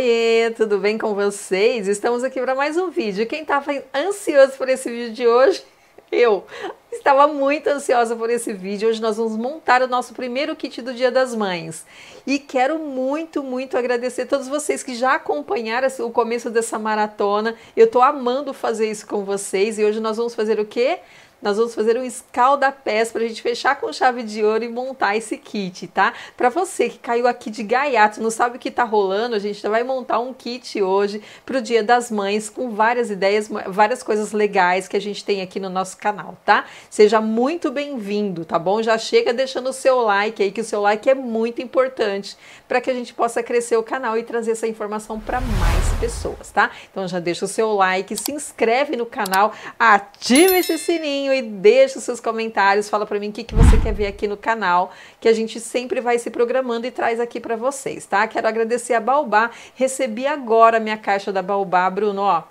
Oiê, tudo bem com vocês? Estamos aqui para mais um vídeo. Quem estava ansioso por esse vídeo de hoje? Eu estava muito ansiosa por esse vídeo. Hoje nós vamos montar o nosso primeiro kit do Dia das Mães. E quero muito agradecer a todos vocês que já acompanharam o começo dessa maratona. Eu estou amando fazer isso com vocês e hoje nós vamos fazer o quê? Nós vamos fazer um escalda-pés para a gente fechar com chave de ouro e montar esse kit, tá? Para você que caiu aqui de gaiato, não sabe o que tá rolando, a gente vai montar um kit hoje para o Dia das Mães com várias ideias, várias coisas legais que a gente tem aqui no nosso canal, tá? Seja muito bem-vindo, tá bom? Já chega deixando o seu like aí, que o seu like é muito importante para que a gente possa crescer o canal e trazer essa informação para mais pessoas, tá? Então já deixa o seu like, se inscreve no canal, ativa esse sininho e deixa os seus comentários, fala para mim o que você quer ver aqui no canal, que a gente sempre vai se programando e traz aqui para vocês, tá? Quero agradecer a Baobá, recebi agora a minha caixa da Baobá, Bruno, ó.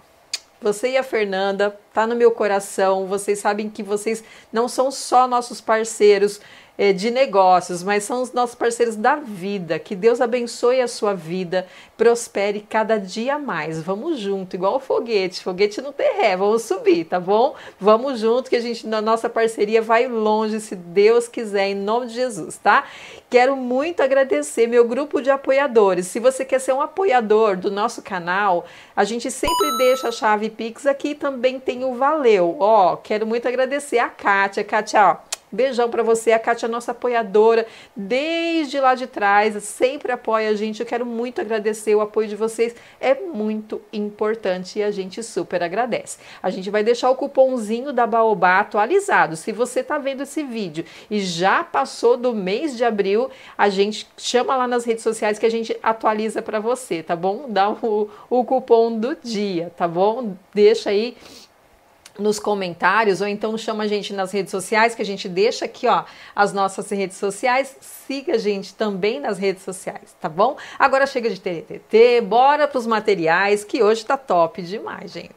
Você e a Fernanda, tá no meu coração, vocês sabem que vocês não são só nossos parceiros de negócios, mas são os nossos parceiros da vida. Que Deus abençoe a sua vida, prospere cada dia mais. Vamos junto, igual o foguete não tem ré, vamos subir, tá bom? Vamos junto que a gente, na nossa parceria, vai longe, se Deus quiser, em nome de Jesus, tá? Quero muito agradecer meu grupo de apoiadores. Se você quer ser um apoiador do nosso canal, a gente sempre deixa a chave Pix aqui e também tem o Valeu. Ó, quero muito agradecer a Kátia. Kátia, ó, beijão pra você, a Kátia é nossa apoiadora desde lá de trás, sempre apoia a gente, eu quero muito agradecer o apoio de vocês, é muito importante e a gente super agradece. A gente vai deixar o cupomzinho da Baobá atualizado, se você tá vendo esse vídeo e já passou do mês de abril, a gente chama lá nas redes sociais que a gente atualiza pra você, tá bom? Dá o cupom do dia, tá bom? Deixa aí nos comentários ou então chama a gente nas redes sociais que a gente deixa aqui, ó, as nossas redes sociais. Siga a gente também nas redes sociais, tá bom? Agora chega de TTT, bora pros materiais que hoje tá top demais, gente.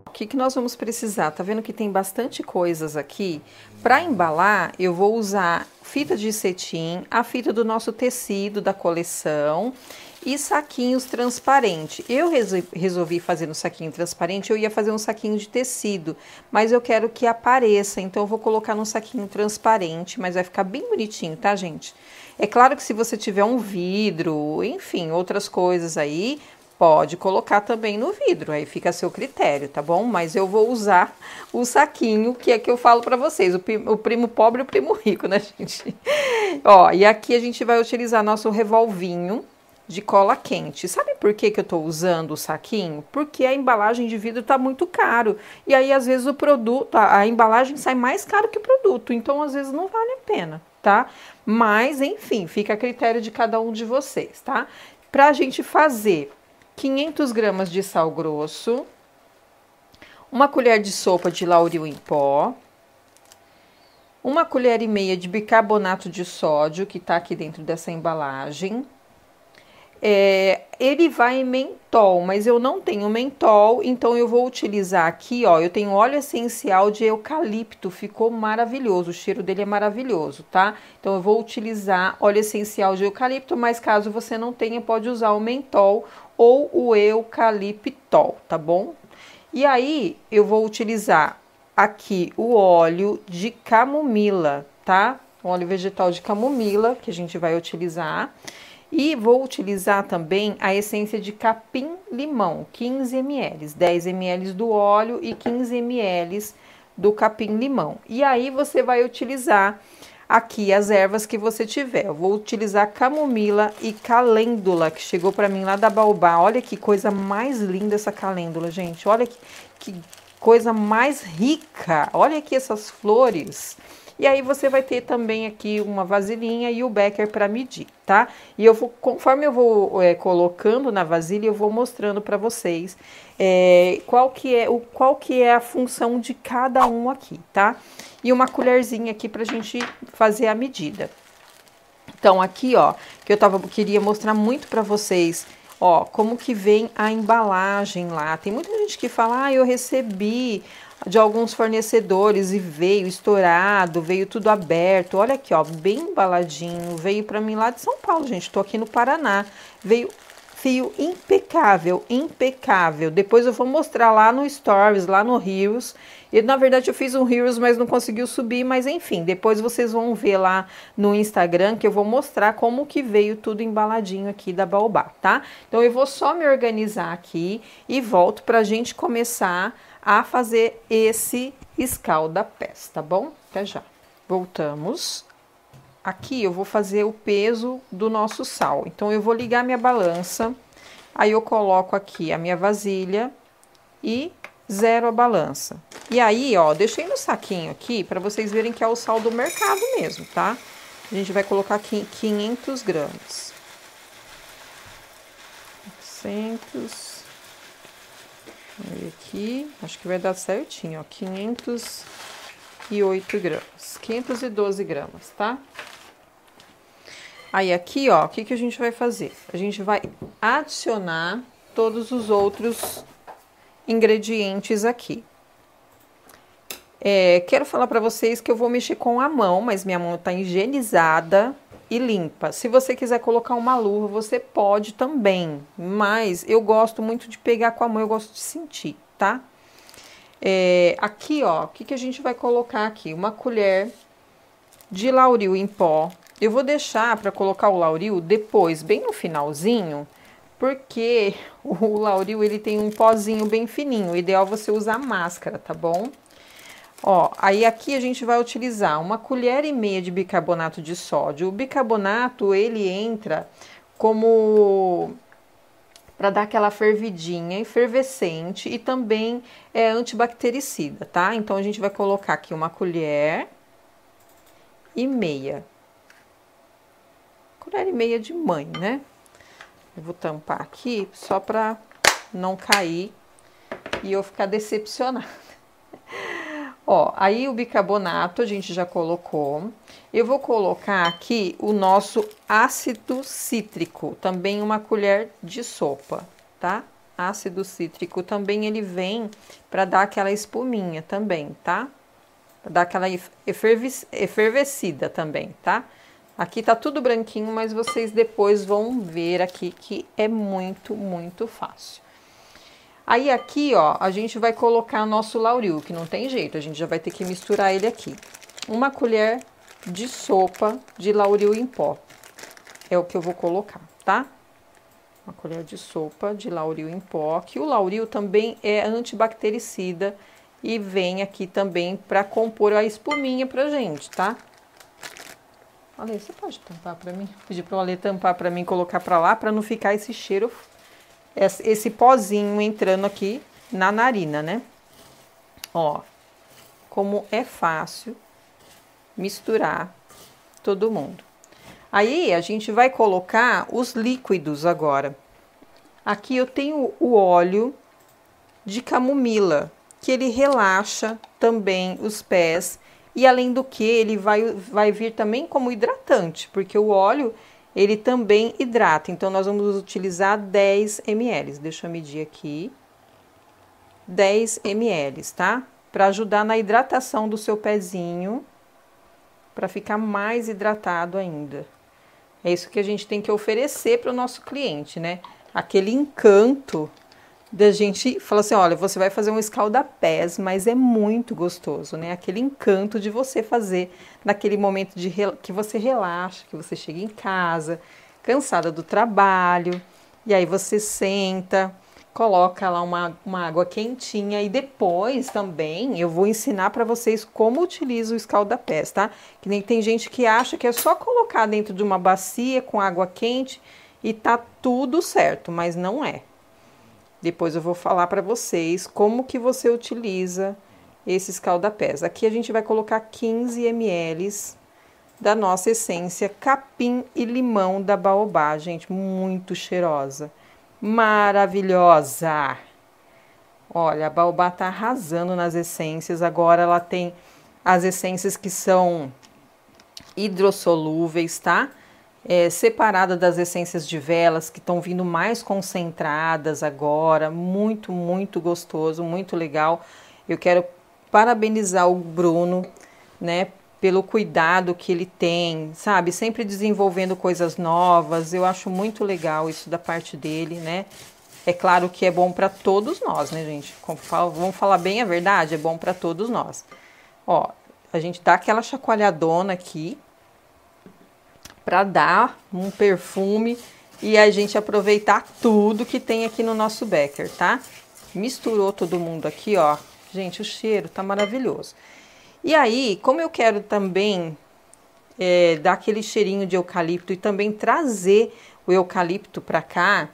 O que nós vamos precisar? Tá vendo que tem bastante coisas aqui? Para embalar, eu vou usar fita de cetim, a fita do nosso tecido da coleção e saquinhos transparentes. Eu resolvi fazer no saquinho transparente, eu ia fazer um saquinho de tecido, mas eu quero que apareça, então eu vou colocar num saquinho transparente, mas vai ficar bem bonitinho, tá, gente? É claro que se você tiver um vidro, enfim, outras coisas aí, pode colocar também no vidro, aí fica a seu critério, tá bom? Mas eu vou usar o saquinho, que é que eu falo pra vocês, o primo pobre e o primo rico, né, gente? Ó, e aqui a gente vai utilizar nosso revolvinho de cola quente. Sabe por que eu tô usando o saquinho? Porque a embalagem de vidro tá muito caro. E aí, às vezes, o produto, a embalagem sai mais caro que o produto, então, às vezes, não vale a pena, tá? Mas, enfim, fica a critério de cada um de vocês, tá? Pra gente fazer 500 gramas de sal grosso, uma colher de sopa de lauril em pó, uma colher e meia de bicarbonato de sódio, que tá aqui dentro dessa embalagem. Ele vai em mentol, mas eu não tenho mentol, então eu vou utilizar aqui, ó, eu tenho óleo essencial de eucalipto, ficou maravilhoso, o cheiro dele é maravilhoso, tá? Então eu vou utilizar óleo essencial de eucalipto, mas caso você não tenha, pode usar o mentol ou o eucaliptol, tá bom? E aí eu vou utilizar aqui o óleo de camomila, tá? O óleo vegetal de camomila que a gente vai utilizar. E vou utilizar também a essência de capim-limão, 15 ml, 10 ml do óleo e 15 ml do capim-limão. E aí você vai utilizar aqui as ervas que você tiver. Eu vou utilizar camomila e calêndula, que chegou para mim lá da Baobá. Olha que coisa mais linda essa calêndula, gente. Olha que coisa mais rica. Olha aqui essas flores. E aí você vai ter também aqui uma vasilhinha e o becker para medir, tá? E eu vou, conforme eu vou colocando na vasilha, eu vou mostrando para vocês qual que é a função de cada um aqui, tá? E uma colherzinha aqui pra gente fazer a medida. Então aqui, ó, que queria mostrar muito para vocês, ó, como que vem a embalagem lá. Tem muita gente que fala, eu recebi de alguns fornecedores e veio estourado, veio tudo aberto. Olha aqui, ó, bem embaladinho. Veio para mim lá de São Paulo, gente. Tô aqui no Paraná. Veio fio impecável, impecável. Depois eu vou mostrar lá no Stories, lá no Reels. E na verdade eu fiz um Reels, mas não conseguiu subir, mas enfim, depois vocês vão ver lá no Instagram que eu vou mostrar como que veio tudo embaladinho aqui da Baobá, tá? Então eu vou só me organizar aqui e volto pra gente começar a fazer esse escalda-pés, tá bom? Até já. Voltamos. Aqui eu vou fazer o peso do nosso sal. Então eu vou ligar minha balança, aí eu coloco aqui a minha vasilha e zero a balança. E aí, ó, deixei no saquinho aqui para vocês verem que é o sal do mercado mesmo, tá? A gente vai colocar aqui 500 gramas. 400. Vamos ver aqui, acho que vai dar certinho, ó, 508 gramas, 512 gramas, tá? Aí aqui, ó, o que que a gente vai fazer? A gente vai adicionar todos os outros ingredientes aqui. Quero falar para vocês que eu vou mexer com a mão, mas minha mão tá higienizada e limpa. Se você quiser colocar uma luva, você pode também, mas eu gosto muito de pegar com a mão, eu gosto de sentir, tá? Aqui, ó, o que que a gente vai colocar aqui? Uma colher de lauril em pó. Eu vou deixar para colocar o lauril depois, bem no finalzinho, porque o lauril ele tem um pozinho bem fininho. O ideal é você usar máscara, tá bom? Ó, aí aqui a gente vai utilizar 1,5 colher de bicarbonato de sódio. O bicarbonato ele entra como para dar aquela fervidinha, efervescente e também é antibactericida, tá? Então a gente vai colocar aqui 1,5 colher. Colher e meia de mãe, né? Eu vou tampar aqui só para não cair e eu ficar decepcionada. Ó, aí o bicarbonato a gente já colocou. Eu vou colocar aqui o nosso ácido cítrico, também 1 colher de sopa, tá? Ácido cítrico também ele vem para dar aquela espuminha também, tá? Pra dar aquela efervescida também, tá? Aqui tá tudo branquinho, mas vocês depois vão ver aqui que é muito, muito fácil. Aí aqui, ó, a gente vai colocar nosso lauril, que não tem jeito, a gente já vai ter que misturar ele aqui. 1 colher de sopa de lauril em pó. É o que eu vou colocar, tá? 1 colher de sopa de lauril em pó, que o lauril também é antibactericida e vem aqui também para compor a espuminha pra gente, tá? Ale, você pode tampar pra mim? Pedir pro Ale tampar pra mim, colocar pra lá, pra não ficar esse cheiro, esse pozinho entrando aqui na narina, né? Ó, como é fácil misturar todo mundo. Aí, a gente vai colocar os líquidos agora. Aqui eu tenho o óleo de camomila, que ele relaxa também os pés. E além do que, ele vai vir também como hidratante, porque o óleo, ele também hidrata. Então, nós vamos utilizar 10 ml. Deixa eu medir aqui. 10 ml, tá? Para ajudar na hidratação do seu pezinho, para ficar mais hidratado ainda. É isso que a gente tem que oferecer para o nosso cliente, né? Aquele encanto da gente falar assim, olha, você vai fazer um escalda-pés, mas é muito gostoso, né? Aquele encanto de você fazer naquele momento que você relaxa, que você chega em casa, cansada do trabalho, e aí você senta, coloca lá uma água quentinha e depois também eu vou ensinar para vocês como utiliza o escalda-pés, tá? Que nem tem gente que acha que é só colocar dentro de uma bacia com água quente e tá tudo certo, mas não é. Depois eu vou falar para vocês como que você utiliza esse escalda-pés. Aqui a gente vai colocar 15 ml da nossa essência capim e limão da Baobá, gente, muito cheirosa, maravilhosa. Olha, a Baobá tá arrasando nas essências, agora ela tem as essências que são hidrossolúveis, tá? Separada das essências de velas que estão vindo mais concentradas agora, muito, muito gostoso, muito legal. Eu quero parabenizar o Bruno, né, pelo cuidado que ele tem, sabe? Sempre desenvolvendo coisas novas. Eu acho muito legal isso da parte dele, né? É claro que é bom para todos nós, né, gente? Vamos falar bem a verdade, é bom para todos nós. Ó, a gente dá aquela chacoalhadona aqui para dar um perfume e a gente aproveitar tudo que tem aqui no nosso becker, tá? Misturou todo mundo aqui, ó. Gente, o cheiro tá maravilhoso. E aí, como eu quero também dar aquele cheirinho de eucalipto e também trazer o eucalipto para cá,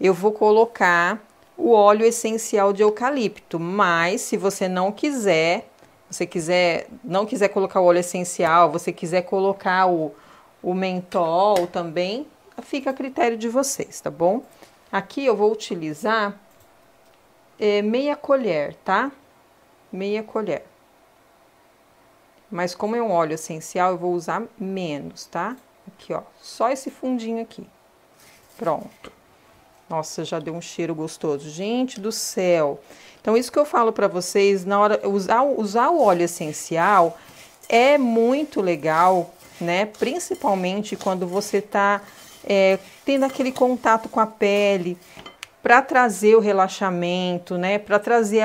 eu vou colocar o óleo essencial de eucalipto. Mas se você não quiser, não quiser colocar o óleo essencial, você quiser colocar o mentol também, fica a critério de vocês, tá bom? Aqui eu vou utilizar meia colher, tá? Meia colher. Mas como é um óleo essencial, eu vou usar menos, tá? Aqui, ó, só esse fundinho aqui. Pronto. Nossa, já deu um cheiro gostoso. Gente do céu. Então, isso que eu falo pra vocês, na hora, usar o óleo essencial é muito legal, né? Principalmente quando você tá tendo aquele contato com a pele, para trazer o relaxamento, né? Para trazer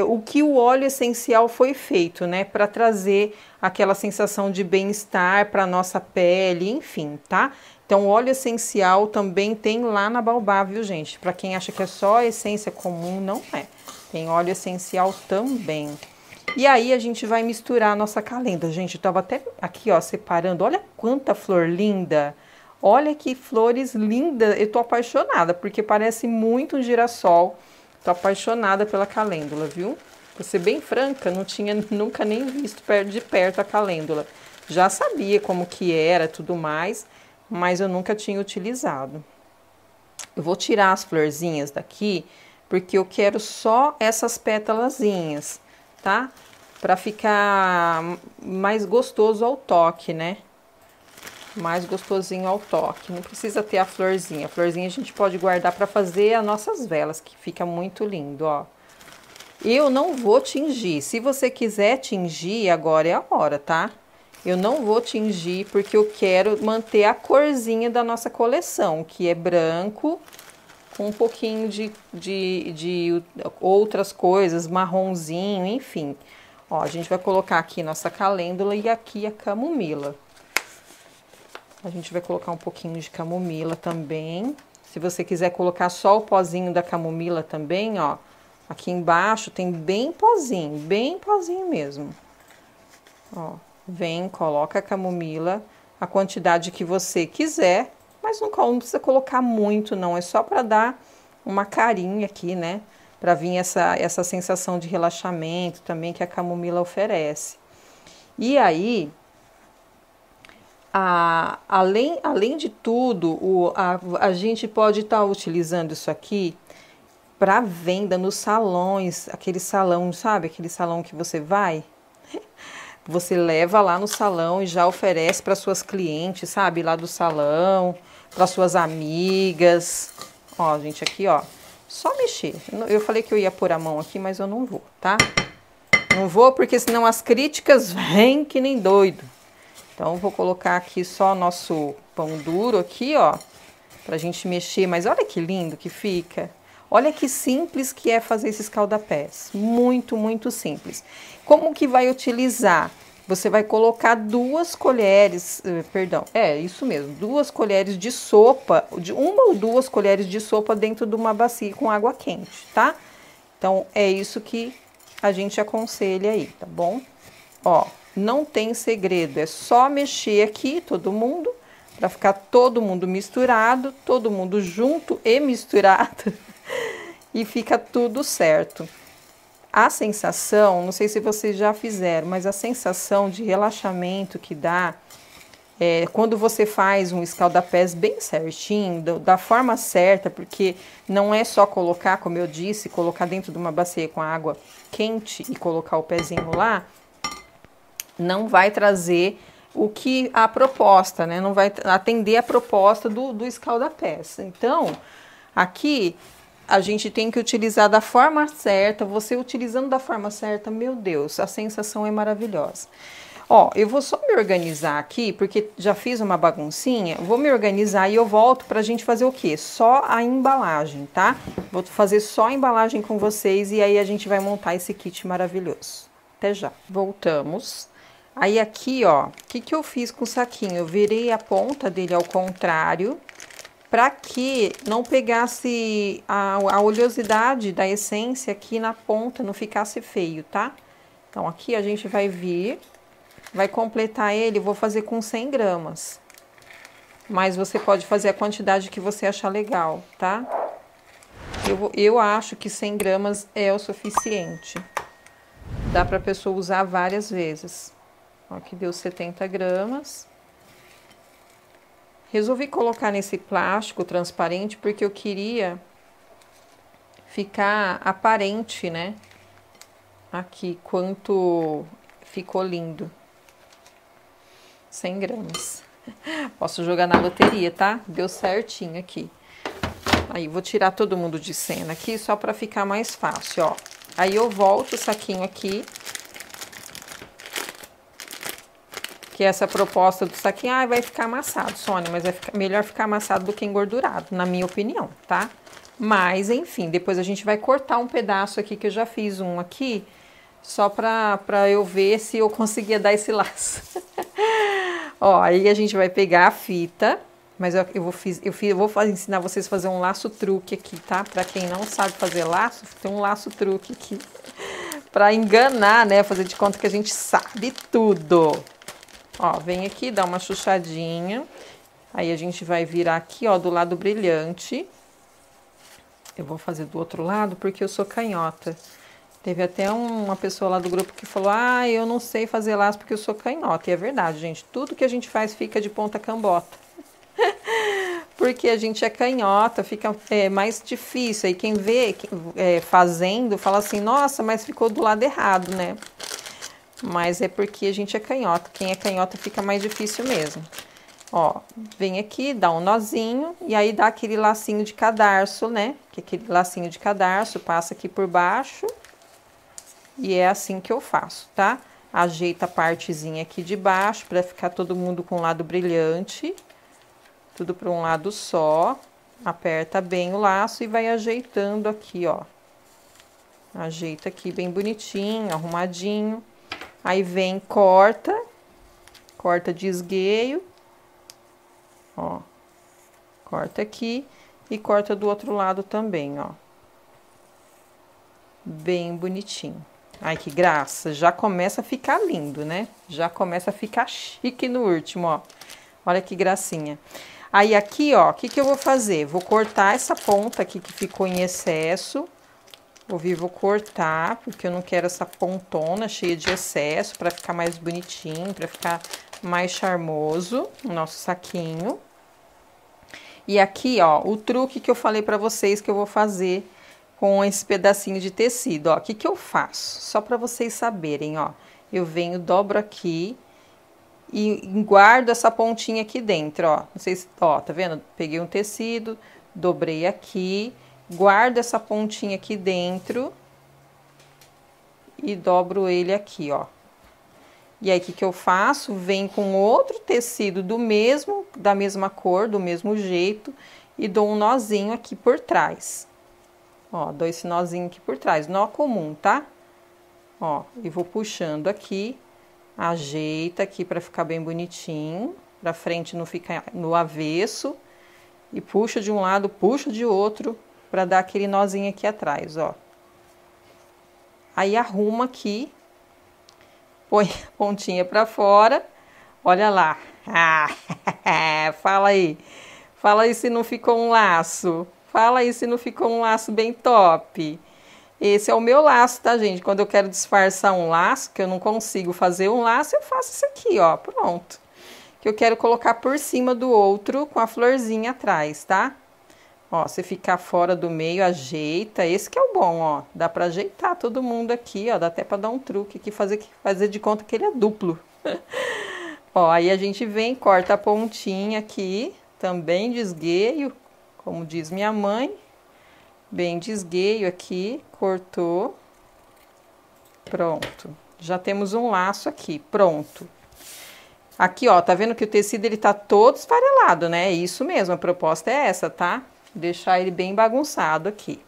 o que o óleo essencial foi feito, né? Para trazer aquela sensação de bem-estar para nossa pele, enfim, tá? Então, o óleo essencial também tem lá na Baobab, viu, gente? Para quem acha que é só essência comum, não é. Tem óleo essencial também. E aí, a gente vai misturar a nossa calenda. Gente, eu tava até aqui, ó, separando. Olha quanta flor linda! Olha que flores lindas! Eu tô apaixonada, porque parece muito um girassol. Tô apaixonada pela calêndula, viu? Pra ser bem franca, não tinha nunca nem visto de perto a calêndula. Já sabia como que era, tudo mais, mas eu nunca tinha utilizado. Eu vou tirar as florzinhas daqui, porque eu quero só essas pétalazinhas, tá? Pra ficar mais gostoso ao toque, né? Mais gostosinho ao toque. Não precisa ter a florzinha. A florzinha a gente pode guardar para fazer as nossas velas, que fica muito lindo, ó. Eu não vou tingir. Se você quiser tingir, agora é a hora, tá? Eu não vou tingir porque eu quero manter a corzinha da nossa coleção, que é branco com um pouquinho de outras coisas, marronzinho, enfim. Ó, a gente vai colocar aqui nossa calêndula e aqui a camomila. A gente vai colocar um pouquinho de camomila também. Se você quiser colocar só o pozinho da camomila também, ó. Aqui embaixo tem bem pozinho mesmo. Ó, vem, coloca a camomila, a quantidade que você quiser. Mas não precisa colocar muito, não. É só para dar uma carinha aqui, né? Para vir essa sensação de relaxamento também que a camomila oferece. E aí... além de tudo, a gente pode estar utilizando isso aqui para venda nos salões, aquele salão, sabe? Aquele salão que você vai, você leva lá no salão e já oferece para suas clientes, sabe? Lá do salão, para suas amigas. Ó, gente, aqui, ó, só mexer. Eu falei que eu ia pôr a mão aqui, mas eu não vou, tá? Não vou porque senão as críticas vêm que nem doido. Então, vou colocar aqui só nosso pão duro aqui, ó, pra gente mexer. Mas olha que lindo que fica. Olha que simples que é fazer esse escaldapés. Muito, muito simples. Como que vai utilizar? Você vai colocar 2 colheres, isso mesmo, 2 colheres de sopa, de 1 ou 2 colheres de sopa dentro de uma bacia com água quente, tá? Então, é isso que a gente aconselha aí, tá bom? Ó. Não tem segredo, é só mexer aqui todo mundo, para ficar todo mundo misturado, todo mundo junto e misturado, e fica tudo certo. A sensação, não sei se vocês já fizeram, mas a sensação de relaxamento que dá, quando você faz um escaldapés bem certinho, da forma certa, porque não é só colocar, como eu disse, colocar dentro de uma bacia com água quente e colocar o pezinho lá, não vai trazer o que a proposta, né? Não vai atender a proposta do escaldapés. Então, aqui a gente tem que utilizar da forma certa. Você utilizando da forma certa, meu Deus, a sensação é maravilhosa. Ó, eu vou só me organizar aqui, porque já fiz uma baguncinha. Vou me organizar e eu volto pra gente fazer o quê? Só a embalagem, tá? Vou fazer só a embalagem com vocês e aí a gente vai montar esse kit maravilhoso. Até já. Voltamos. Aí aqui, ó, o que eu fiz com o saquinho? Eu virei a ponta dele ao contrário, para que não pegasse a oleosidade da essência aqui na ponta, não ficasse feio, tá? Então aqui a gente vai vir, vai completar ele, vou fazer com 100 gramas. Mas você pode fazer a quantidade que você achar legal, tá? Eu acho que 100 gramas é o suficiente. Dá para a pessoa usar várias vezes. Ó, aqui deu 70 gramas. Resolvi colocar nesse plástico transparente porque eu queria ficar aparente, né? Aqui, quanto ficou lindo. 100 gramas. Posso jogar na loteria, tá? Deu certinho aqui. Aí, vou tirar todo mundo de cena aqui só pra ficar mais fácil, ó. Aí, eu volto o saquinho aqui. Que essa proposta do saquinho, vai ficar amassado, Sônia, mas melhor ficar amassado do que engordurado, na minha opinião, tá? Mas, enfim, depois a gente vai cortar um pedaço aqui, que eu já fiz um aqui, só pra eu ver se eu conseguia dar esse laço. Ó, aí a gente vai pegar a fita, mas eu vou ensinar vocês a fazer um laço truque aqui, tá? Pra quem não sabe fazer laço, tem um laço truque aqui. Pra enganar, né? Fazer de conta que a gente sabe tudo. Ó, vem aqui, dá uma chuchadinha. Aí a gente vai virar aqui, ó, do lado brilhante. Eu vou fazer do outro lado porque eu sou canhota. Teve até uma pessoa lá do grupo que falou: ah, eu não sei fazer laço porque eu sou canhota. E é verdade, gente. Tudo que a gente faz fica de ponta cambota. Porque a gente é canhota, fica mais difícil. Aí quem vê fazendo, fala assim: nossa, mas ficou do lado errado, né? Mas é porque a gente é canhota. Quem é canhota fica mais difícil mesmo. Ó, vem aqui, dá um nozinho e aí dá aquele lacinho de cadarço, né? Que aquele lacinho de cadarço passa aqui por baixo. E é assim que eu faço, tá? Ajeita a partezinha aqui de baixo para ficar todo mundo com o lado brilhante. Tudo para um lado só. Aperta bem o laço e vai ajeitando aqui, ó. Ajeita aqui bem bonitinho, arrumadinho. Aí vem, corta de esgueio, ó, corta aqui e corta do outro lado também, ó, bem bonitinho. Ai, que graça, já começa a ficar lindo, né? Já começa a ficar chique no último, ó, olha que gracinha. Aí aqui, ó, o que eu vou fazer? Vou cortar essa ponta aqui que ficou em excesso. Vou cortar, porque eu não quero essa pontona cheia de excesso, para ficar mais bonitinho, para ficar mais charmoso o nosso saquinho. E aqui, ó, o truque que eu falei para vocês que eu vou fazer com esse pedacinho de tecido, ó. O que eu faço? Só para vocês saberem, ó. Eu venho, dobro aqui e guardo essa pontinha aqui dentro, ó. Não sei se, ó, tá vendo? Peguei um tecido, dobrei aqui. Guardo essa pontinha aqui dentro e dobro ele aqui, ó. E aí, o que eu faço? Venho com outro tecido da mesma cor, do mesmo jeito, e dou um nozinho aqui por trás. Ó, dou esse nozinho aqui por trás, nó comum, tá? Ó, e vou puxando aqui, ajeita aqui pra ficar bem bonitinho, pra frente não ficar no avesso, e puxa de um lado, puxa de outro, para dar aquele nozinho aqui atrás, ó. Aí arruma aqui, põe a pontinha para fora, olha lá. Ah, fala aí se não ficou um laço. Fala aí se não ficou um laço bem top. Esse é o meu laço, tá, gente? Quando eu quero disfarçar um laço, que eu não consigo fazer um laço, eu faço isso aqui, ó, pronto. Que eu quero colocar por cima do outro com a florzinha atrás, tá? Ó, se ficar fora do meio, ajeita. Esse que é o bom, ó. Dá pra ajeitar todo mundo aqui, ó. Dá até pra dar um truque aqui, fazer de conta que ele é duplo. Ó, aí a gente vem, corta a pontinha aqui, também de esgueio, como diz minha mãe. Bem de esgueio aqui, cortou. Pronto. Já temos um laço aqui, pronto. Aqui, ó, tá vendo que o tecido ele tá todo esfarelado, né? É isso mesmo, a proposta é essa, tá? Deixar ele bem bagunçado aqui.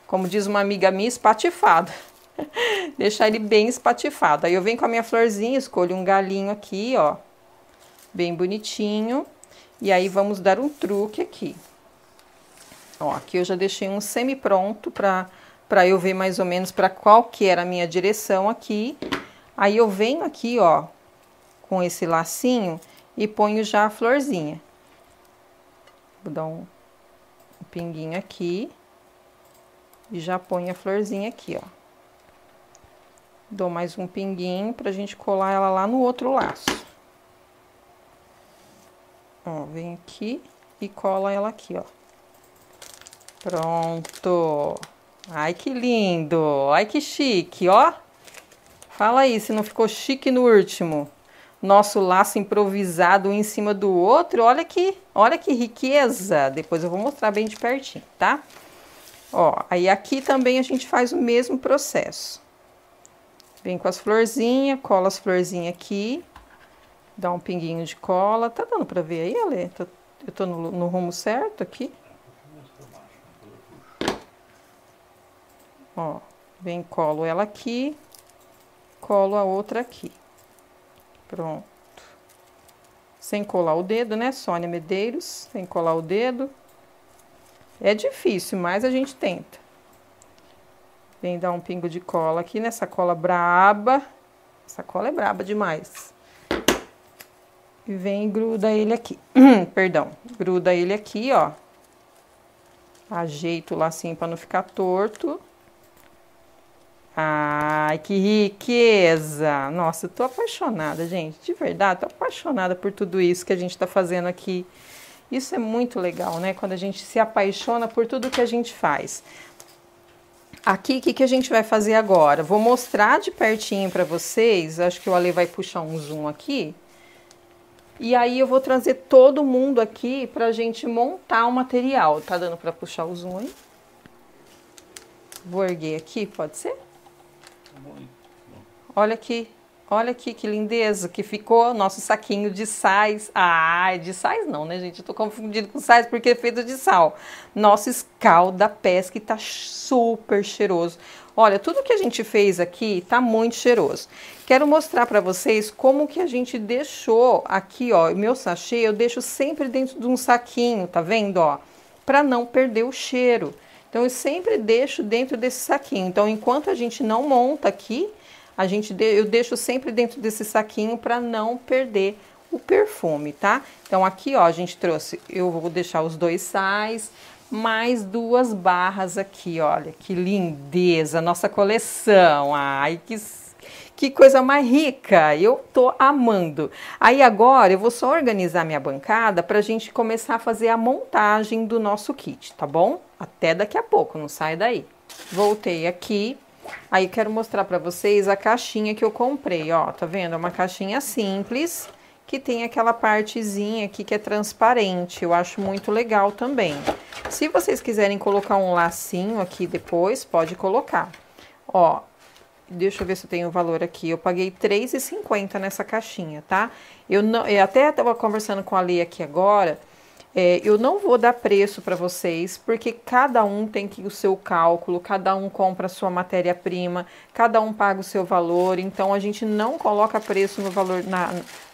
Como diz uma amiga minha, espatifado. Deixar ele bem espatifado. Aí eu venho com a minha florzinha, escolho um galinho aqui, ó. Bem bonitinho. E aí vamos dar um truque aqui. Ó, aqui eu já deixei um semi-pronto pra eu ver mais ou menos pra qual que era a minha direção aqui. Aí eu venho aqui, ó, com esse lacinho e ponho já a florzinha. Vou dar um pinguinho aqui. E já ponho a florzinha aqui, ó. Dou mais um pinguinho pra gente colar ela lá no outro laço. Ó, vem aqui e cola ela aqui, ó. Pronto. Ai, que lindo. Ai, que chique, ó. Fala aí se não ficou chique no último. Nosso laço improvisado um em cima do outro. Olha que riqueza. Depois eu vou mostrar bem de pertinho, tá? Ó, aí aqui também a gente faz o mesmo processo. Vem com as florzinhas, cola as florzinhas aqui. Dá um pinguinho de cola. Tá dando pra ver aí, Ale? Eu tô no rumo certo aqui? Ó, vem, colo ela aqui. Colo a outra aqui. Pronto. Sem colar o dedo, né, Sônia Medeiros? Sem colar o dedo. É difícil, mas a gente tenta. Vem dar um pingo de cola aqui nessa cola braba. Essa cola é braba demais. E vem e gruda ele aqui. Perdão. Gruda ele aqui, ó. Ajeito o lacinho pra não ficar torto. Ai, que riqueza! Nossa, eu tô apaixonada, gente. De verdade, tô apaixonada por tudo isso que a gente tá fazendo aqui. Isso é muito legal, né? Quando a gente se apaixona por tudo que a gente faz. Aqui, o que a gente vai fazer agora? Vou mostrar de pertinho pra vocês. Acho que o Ale vai puxar um zoom aqui. E aí eu vou trazer todo mundo aqui pra gente montar o material. Tá dando pra puxar o zoom aí? Vou erguer aqui, pode ser? Olha aqui que lindeza que ficou nosso saquinho de sais. Ah, de sais não, né, gente? Eu tô confundindo com sais porque é feito de sal. Nosso escalda-pés que tá super cheiroso. Olha, tudo que a gente fez aqui tá muito cheiroso. Quero mostrar pra vocês como que a gente deixou aqui, ó, o meu sachê eu deixo sempre dentro de um saquinho, tá vendo, ó? Pra não perder o cheiro. Então, eu sempre deixo dentro desse saquinho. Então, enquanto a gente não monta aqui, eu deixo sempre dentro desse saquinho para não perder o perfume, tá? Então, aqui, ó, a gente trouxe, eu vou deixar os 2 sais, mais 2 barras aqui, olha, que lindeza, nossa coleção. Ai, que coisa mais rica, eu tô amando. Aí agora eu vou só organizar minha bancada pra gente começar a fazer a montagem do nosso kit, tá bom? Até daqui a pouco, não sai daí. Voltei aqui, aí quero mostrar pra vocês a caixinha que eu comprei, ó, tá vendo? É uma caixinha simples, que tem aquela partezinha aqui que é transparente, eu acho muito legal também. Se vocês quiserem colocar um lacinho aqui depois, pode colocar. Ó, deixa eu ver se eu tenho o valor aqui. Eu paguei R$3,50 nessa caixinha, tá? Eu até tava conversando com a Lê aqui agora. Eu não vou dar preço para vocês, porque cada um tem que o seu cálculo, cada um compra a sua matéria-prima, cada um paga o seu valor. Então a gente não coloca preço no valor,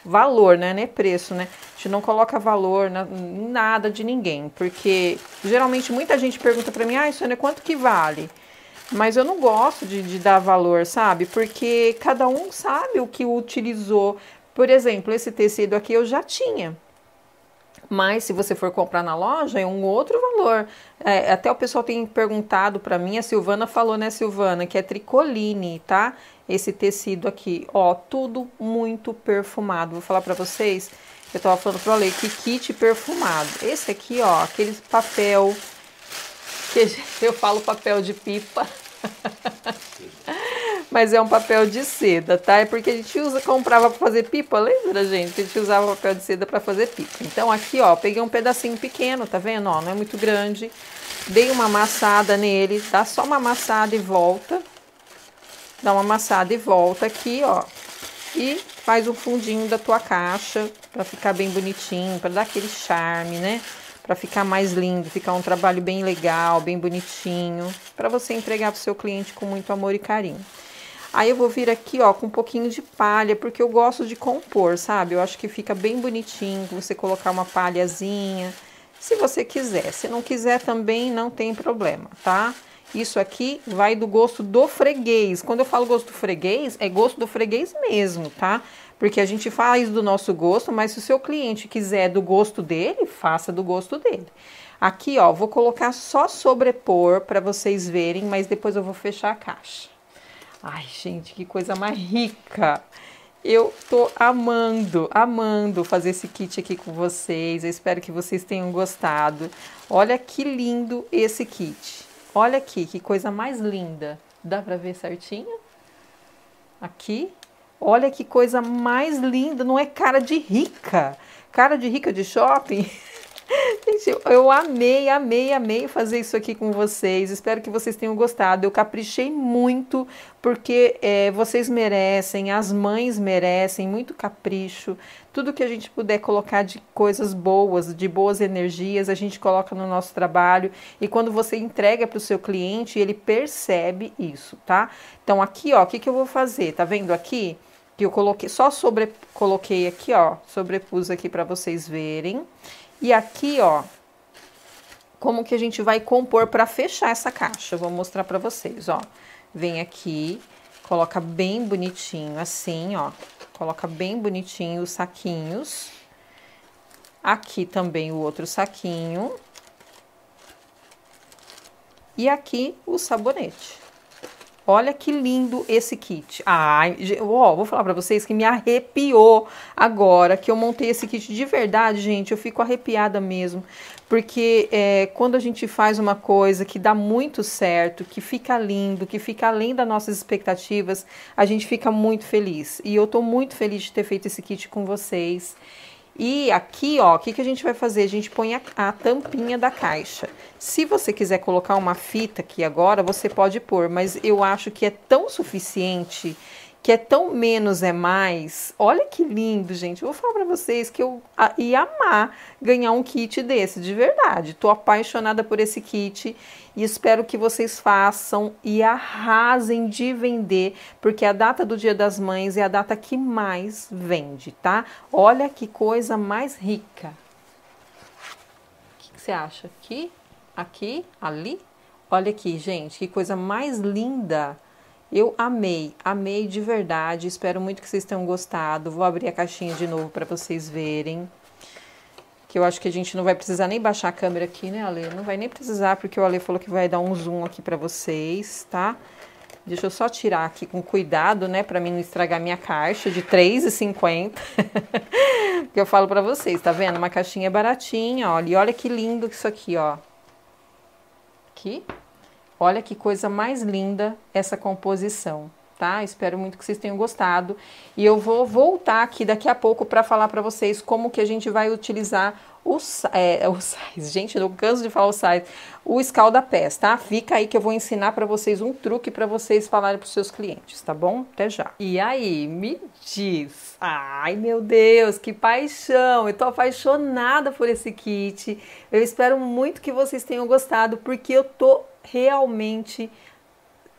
valor, né? Não é preço, né? A gente não coloca valor em nada de ninguém, porque geralmente muita gente pergunta para mim: Sônia, quanto que vale? Mas eu não gosto de dar valor, sabe? Porque cada um sabe o que utilizou. Por exemplo, esse tecido aqui eu já tinha. Mas se você for comprar na loja, é um outro valor. Até o pessoal tem perguntado para mim, a Silvana falou, né, Silvana, que é tricoline, tá? Esse tecido aqui, ó, tudo muito perfumado. Vou falar para vocês, eu tava falando pro Ale, que kit perfumado. Esse aqui, ó, aquele papel, que eu falo papel de pipa. Mas é um papel de seda, tá? É porque a gente comprava para fazer pipa, lembra, gente? A gente usava papel de seda para fazer pipa. Então aqui, ó, peguei um pedacinho pequeno, tá vendo? Ó, não é muito grande. dei uma amassada nele, dá só uma amassada e volta. Dá uma amassada e volta aqui, ó. E faz o fundinho da tua caixa para ficar bem bonitinho, para dar aquele charme, né? Para ficar mais lindo, ficar um trabalho bem legal, bem bonitinho, para você entregar para o seu cliente com muito amor e carinho. Aí eu vou vir aqui, ó, com um pouquinho de palha, porque eu gosto de compor, sabe? Eu acho que fica bem bonitinho você colocar uma palhazinha, se você quiser. Se não quiser também não tem problema, tá? Isso aqui vai do gosto do freguês. Quando eu falo gosto do freguês, é gosto do freguês mesmo, tá? Porque a gente faz do nosso gosto, mas se o seu cliente quiser do gosto dele, faça do gosto dele. Aqui, ó, vou colocar só sobrepor para vocês verem, mas depois eu vou fechar a caixa. Ai, gente, que coisa mais rica! Eu tô amando fazer esse kit aqui com vocês. Eu espero que vocês tenham gostado. Olha que lindo esse kit. Olha aqui, que coisa mais linda. Dá pra ver certinho? Aqui. Olha que coisa mais linda. Não é cara de rica. Cara de rica de shopping. Gente, eu amei fazer isso aqui com vocês. Espero que vocês tenham gostado. Eu caprichei muito, porque vocês merecem, as mães merecem muito capricho. Tudo que a gente puder colocar de coisas boas, de boas energias, a gente coloca no nosso trabalho. E quando você entrega para o seu cliente, ele percebe isso, tá? Então aqui, ó, o que eu vou fazer? Tá vendo aqui? Que eu coloquei, coloquei aqui, ó, sobrepus aqui para vocês verem. E aqui, ó, como que a gente vai compor para fechar essa caixa? Eu vou mostrar para vocês, ó. Vem aqui, coloca bem bonitinho, assim, ó. Coloca bem bonitinho os saquinhos. Aqui também o outro saquinho. E aqui o sabonete. Olha que lindo esse kit. Ai, ó, vou falar pra vocês que me arrepiou agora que eu montei esse kit de verdade, gente. Eu fico arrepiada mesmo. Porque quando a gente faz uma coisa que dá muito certo, que fica lindo, que fica além das nossas expectativas, a gente fica muito feliz. E eu tô muito feliz de ter feito esse kit com vocês. E aqui, ó, o que a gente vai fazer? A gente põe a tampinha da caixa. Se você quiser colocar uma fita aqui agora, você pode pôr, mas eu acho que é tão suficiente, que é tão menos é mais. Olha que lindo, gente. Eu vou falar pra vocês que eu ia amar ganhar um kit desse, de verdade. Tô apaixonada por esse kit e espero que vocês façam e arrasem de vender, porque a data do Dia das Mães é a data que mais vende, tá? Olha que coisa mais rica. O que você acha? Aqui, ali? Olha aqui, gente, que coisa mais linda. Eu amei de verdade. Espero muito que vocês tenham gostado. Vou abrir a caixinha de novo para vocês verem. Que eu acho que a gente não vai precisar nem baixar a câmera aqui, né, Ale? Não vai nem precisar, porque o Ale falou que vai dar um zoom aqui para vocês, tá? Deixa eu só tirar aqui com cuidado, né, para mim não estragar minha caixa de R$3,50. Que eu falo para vocês, tá vendo? Uma caixinha baratinha, olha. E olha que lindo isso aqui, ó. Aqui. Olha que coisa mais linda essa composição, tá? Espero muito que vocês tenham gostado. E eu vou voltar aqui daqui a pouco para falar para vocês como que a gente vai utilizar o sais. Gente, eu não canso de falar o sais. O escalda-pés, tá? Fica aí que eu vou ensinar para vocês um truque para vocês falarem para os seus clientes, tá bom? Até já. E aí, me diz. Ai, meu Deus, que paixão. Eu tô apaixonada por esse kit. Eu espero muito que vocês tenham gostado, porque eu tô realmente...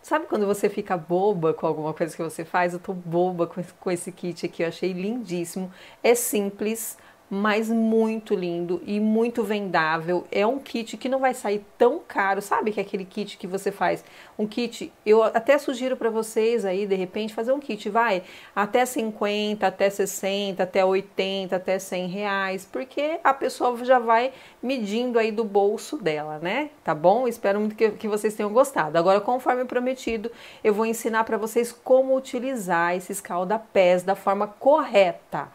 Sabe quando você fica boba com alguma coisa que você faz? Eu tô boba com esse kit aqui, eu achei lindíssimo. É simples, mas muito lindo e muito vendável. É um kit que não vai sair tão caro, sabe? Que é aquele kit que você faz. Um kit, eu até sugiro para vocês aí, de repente, fazer um kit, vai, até 50, até 60, até 80, até 100 reais, porque a pessoa já vai medindo aí do bolso dela, né? Tá bom? Espero muito que vocês tenham gostado. Agora, conforme prometido, eu vou ensinar para vocês como utilizar esse escalda-pés da forma correta.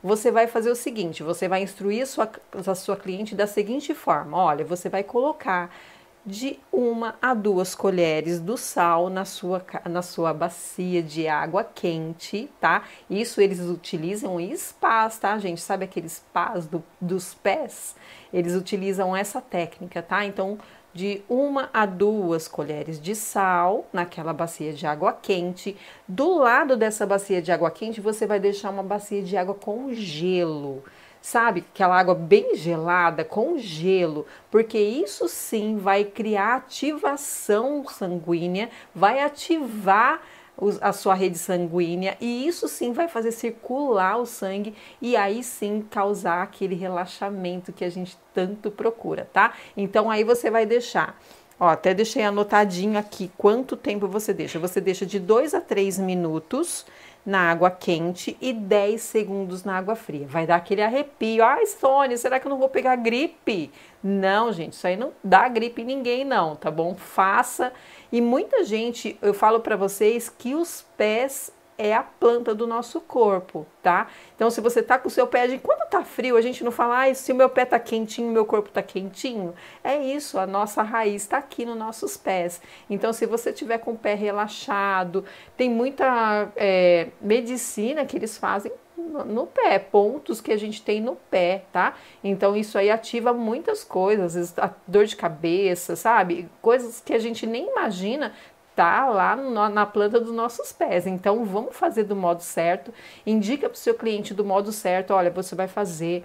Você vai fazer o seguinte, você vai instruir a sua cliente da seguinte forma, olha, você vai colocar de 1 a 2 colheres do sal na sua bacia de água quente, tá? Isso eles utilizam em spas, tá, gente? Sabe aqueles spas dos pés? Eles utilizam essa técnica, tá? Então, de 1 a 2 colheres de sal naquela bacia de água quente. Do lado dessa bacia de água quente, você vai deixar uma bacia de água com gelo. Sabe, aquela água bem gelada com gelo, porque isso sim vai criar ativação sanguínea, vai ativar a sua rede sanguínea e isso sim vai fazer circular o sangue e aí sim causar aquele relaxamento que a gente tanto procura, tá? Então aí você vai deixar, ó, até deixei anotadinho aqui quanto tempo você deixa. Você deixa de 2 a 3 minutos na água quente e 10 segundos na água fria. Vai dar aquele arrepio. Ai, Sônia, será que eu não vou pegar gripe? Não, gente, isso aí não dá gripe em ninguém não, tá bom? Faça. E muita gente, eu falo para vocês que os pés é a planta do nosso corpo, tá? Então, se você tá com o seu pé, quando tá frio, a gente não fala, ai, se o meu pé tá quentinho, meu corpo tá quentinho. É isso, a nossa raiz tá aqui nos nossos pés. Então, se você tiver com o pé relaxado, tem muita medicina que eles fazem no pé, pontos que a gente tem no pé, tá? Então, isso aí ativa muitas coisas, às vezes a dor de cabeça, sabe? Coisas que a gente nem imagina, tá lá na planta dos nossos pés. Então, vamos fazer do modo certo. Indica para o seu cliente do modo certo. Olha, você vai fazer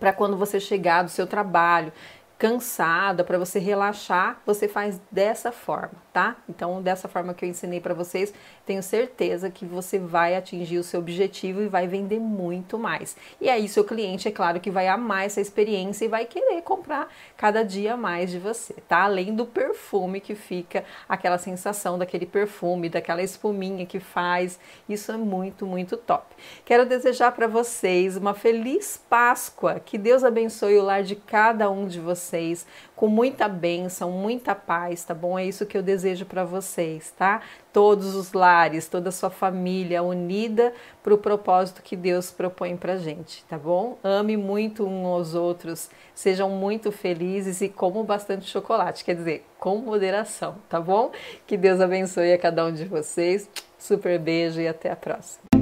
para quando você chegar do seu trabalho cansada, para você relaxar, você faz dessa forma, tá? Então, dessa forma que eu ensinei para vocês, tenho certeza que você vai atingir o seu objetivo e vai vender muito mais. E aí, seu cliente, é claro que vai amar essa experiência e vai querer comprar cada dia mais de você, tá? Além do perfume que fica, aquela sensação daquele perfume, daquela espuminha que faz, isso é muito, muito top. Quero desejar para vocês uma feliz Páscoa, que Deus abençoe o lar de cada um de vocês, com muita bênção, muita paz, tá bom? É isso que eu desejo para vocês, tá? Todos os lares, toda a sua família unida para o propósito que Deus propõe pra gente, tá bom? Ame muito uns aos outros, sejam muito felizes e comam bastante chocolate, quer dizer, com moderação, tá bom? Que Deus abençoe a cada um de vocês. Super beijo e até a próxima.